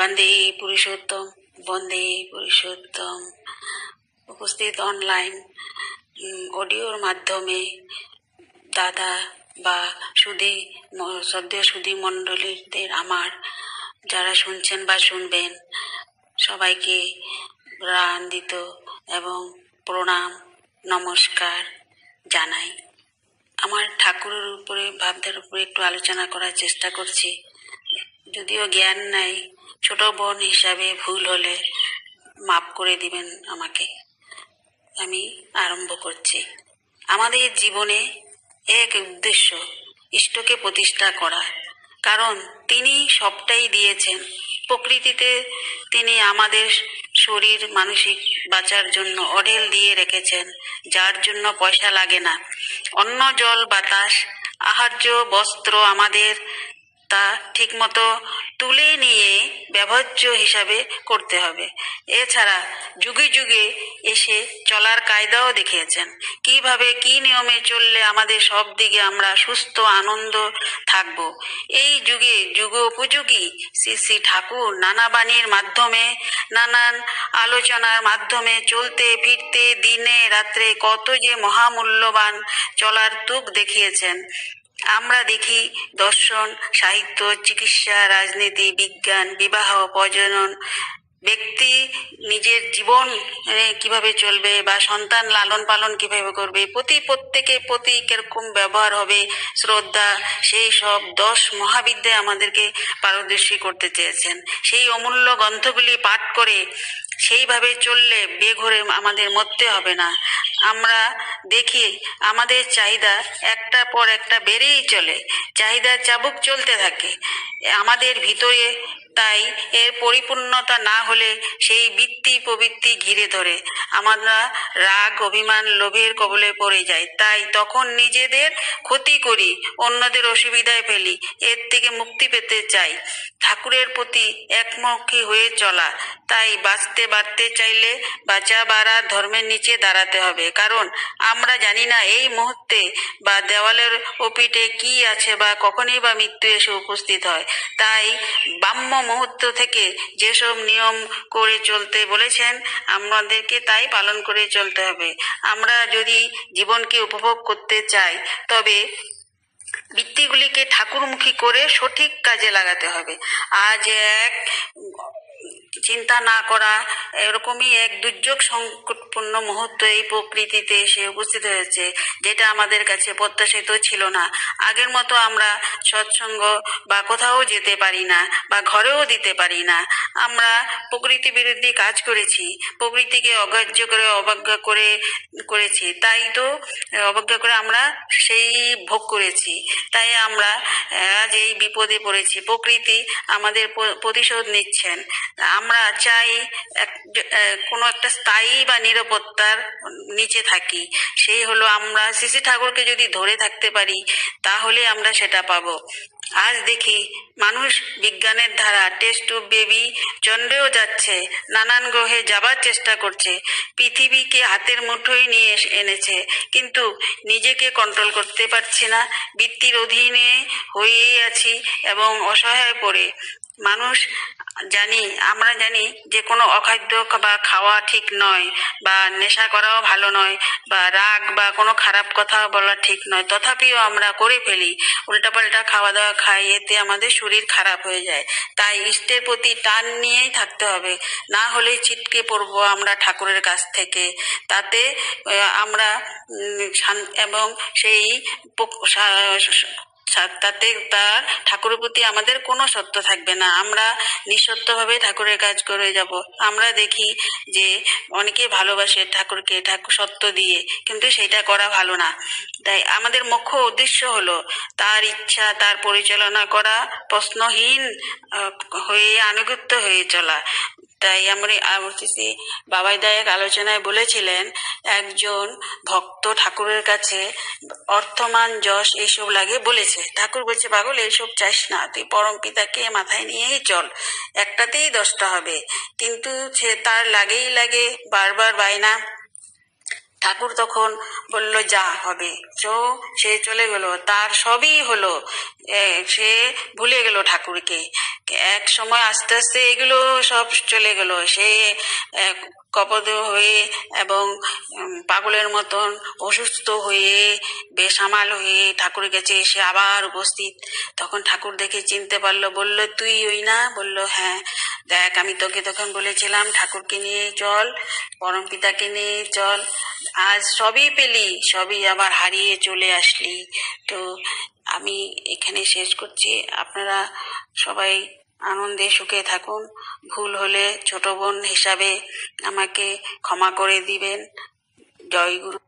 বন্দে পুরুষোত্তম, বন্দে পুরুষোত্তম। উপস্থিত অনলাইন অডিওর মাধ্যমে দাদা বা সদ্য সুধী মণ্ডলীদের আমার যারা শুনছেন বা শুনবেন সবাইকে আনন্দিত এবং প্রণাম নমস্কার জানাই। আমার ঠাকুরের উপরে ভাবনার উপরে একটু আলোচনা করার চেষ্টা করছি। যদিও জ্ঞান নাই, ছোট বোন হিসাবে ভুল হলে মাফ করে দিবেন আমাকে। আমি আরম্ভ করছি। আমাদের জীবনে এক উদ্দেশ্য ইষ্টকে প্রতিষ্ঠা করা, কারণ তিনি সবটাই দিয়েছেন। প্রকৃতিতে তিনি আমাদের শরীর মানসিক বাঁচার জন্য অঢেল দিয়ে রেখেছেন, যার জন্য পয়সা লাগে না। অন্ন জল বাতাস আহার্য বস্ত্র আমাদের তা ঠিকমতো তুলে নিয়ে ব্যবহার্য হিসাবে করতে হবে। এছাড়া যুগে যুগে এসে চলার কায়দাও দেখিয়েছেন, কিভাবে কি নিয়মে চললে আমাদের সব দিকে আমরা সুস্থ আনন্দ থাকব। এই যুগে যুগ উপযোগী শ্রী শ্রী ঠাকুর নানা বাণীর মাধ্যমে নানান আলোচনার মাধ্যমে চলতে ফিরতে দিনে রাত্রে কত যে মহামূল্যবান চলার তুক দেখিয়েছেন। আমরা দেখি দর্শন, সাহিত্য, চিকিৎসা, রাজনীতি, বিজ্ঞান, বিবাহ, প্রজনন, ব্যক্তি নিজের জীবন কিভাবে চলবে বা সন্তান লালন পালন কিভাবে করবে, প্রত্যেকের প্রতি কিরকম ব্যবহার হবে, শ্রদ্ধা, সেই সব 10 মহাবিদ্যায় আমাদেরকে পারদর্শী করতে চেয়েছেন। সেই অমূল্য গ্রন্থগুলি পাঠ করে সেইভাবে চললে বেঘরে আমাদের মরতে হবে না। আমরা দেখি আমাদের চাহিদা একটা পর একটা বেড়েই চলে, চাহিদার চাবুক চলতে থাকে আমাদের ভিতরে। তাই এর পরিপূর্ণতা না হলে সেই বৃত্তি প্রবৃত্তি ঘিরে ধরে আমরা রাগ অভিমান লোভের কবলে পড়ে যাই। তাই তখন নিজেদের ক্ষতি করি, অন্যদের অসুবিধায় ফেলি। এর থেকে মুক্তি পেতে চাই। ঠাকুরের প্রতি একমুখী হয়ে চলা। তাই বাড়তে চাইলে বাঁচা বাড়া ধর্মের নিচে দাঁড়াতে হবে, কারণ আমরা জানি না এই মুহূর্তে বা দেওয়ালের ওপিঠে কি আছে বা কখনই বা মৃত্যু এসে উপস্থিত হয়। তাই ব্রাহ্ম মুহূর্ত থেকে যেসব নিয়ম করে চলতে বলেছেন আমাদেরকে তাই পালন করে চলতে হবে। আমরা যদি জীবনকে উপভোগ করতে চাই তবে বৃত্তিগুলিকে ঠাকুরমুখী করে সঠিক কাজে লাগাতে হবে। আজ এক চিন্তা না করা এরকমই এক দুর্যোগ সংকটপূর্ণ মুহূর্ত এই প্রকৃতিতে এসে উপস্থিত হয়েছে, যেটা আমাদের কাছে প্রত্যাশিত ছিল না। আগের মতো আমরা সৎসঙ্গ বা কোথাও যেতে পারি না বা ঘরেও দিতে পারি না। আমরা প্রকৃতি বিরোধী কাজ করেছি, প্রকৃতিকে অগ্রাহ্য করে অবজ্ঞা করেছি। তাই তো অবজ্ঞা করে আমরা সেই ভোগ করেছি। তাই আমরা আজ এই বিপদে পড়েছি। প্রকৃতি আমাদের প্রতিশোধ নিচ্ছেন। আমরা চাই কোনো একটা স্থায়ী বা নিরাপত্তার নিচে থাকি। সেই হলো আমরা শ্রী ঠাকুরকে যদি ধরে থাকতে পারি তাহলে আমরা সেটা পাবো। আজ দেখি মানুষ বিজ্ঞানের ধারা টেস্ট টু বেবি চন্দ্রেও যাচ্ছে, নানান গ্রহে যাবার চেষ্টা করছে, পৃথিবীকে হাতের মুঠোয় নিয়ে এনেছে, কিন্তু নিজেকে কন্ট্রোল করতে পারছি না। বৃত্তির অধীনে হয়েই আছি এবং অসহায় পড়ে মানুষ আমরা জানি যে কোনো অখাদ্য বা খাওয়া ঠিক নয়, বা নেশা করাও ভালো নয়, বা রাগ বা কোনো খারাপ কথা বলা ঠিক নয়, তথাপিও আমরা করে ফেলি। উল্টাপাল্টা খাওয়া দাওয়া খাই, এতে আমাদের শরীর খারাপ হয়ে যায়। তাই ইষ্টের প্রতি টান নিয়েই থাকতে হবে, না হলে ছিটকে পড়বো আমরা ঠাকুরের কাছ থেকে। তাতে আমরা এবং সেই তাতে তার ঠাকুরের প্রতি আমাদের কোনো সত্য থাকবে না। আমরা নিঃসত্ত্বভাবে ঠাকুরের কাজ করে যাব। আমরা দেখি যে অনেকে ভালোবাসে ঠাকুরকে, ঠাকুর সত্য দিয়ে, কিন্তু সেটা করা ভালো না। তাই আমাদের মুখ্য উদ্দেশ্য হলো তার ইচ্ছা, তার পরিচালনা করা, প্রশ্নহীন হয়ে আনুগত্য হয়ে চলা। তাই আমরা বাবাই দায়ক আলোচনায় বলেছিলেন, একজন ভক্ত ঠাকুরের কাছে অর্থমান যশ এইসব লাগে বলেছে। ঠাকুর বলছে, পাগল এইসব চাইস না, তুই পরম পিতাকে মাথায় নিয়েই চল, একটাতেই 10টা হবে। কিন্তু সে তার লাগে বারবার বায়না। ঠাকুর তখন বলল, যা হবে। সে চলে গেল, তার সবই হলো। সে ভুলে গেল ঠাকুরকে। এক সময় আস্তে আস্তে এগুলো সব চলে গেল। সে কপদ হয়ে এবং পাগলের মতন অসুস্থ হয়ে বেসামাল হয়ে ঠাকুরের কাছে এসে আবার উপস্থিত। তখন ঠাকুর দেখে চিনতে পারলো, বলল তুই ওই না? বলল হ্যাঁ, দেখ আমি তোকে তখন বলেছিলাম ঠাকুরকে নিয়ে চল, পরম পিতাকে নিয়ে চল, আজ সবই পেলি, সবই আবার হারিয়ে চলে আসলি। তো আমি এখানে শেষ করছি। আপনারা সবাই আনন্দে সুখে থাকুন। ভুল হলে ছোট বোন হিসাবে আমাকে ক্ষমা করে দিবেন। জয় গুরু।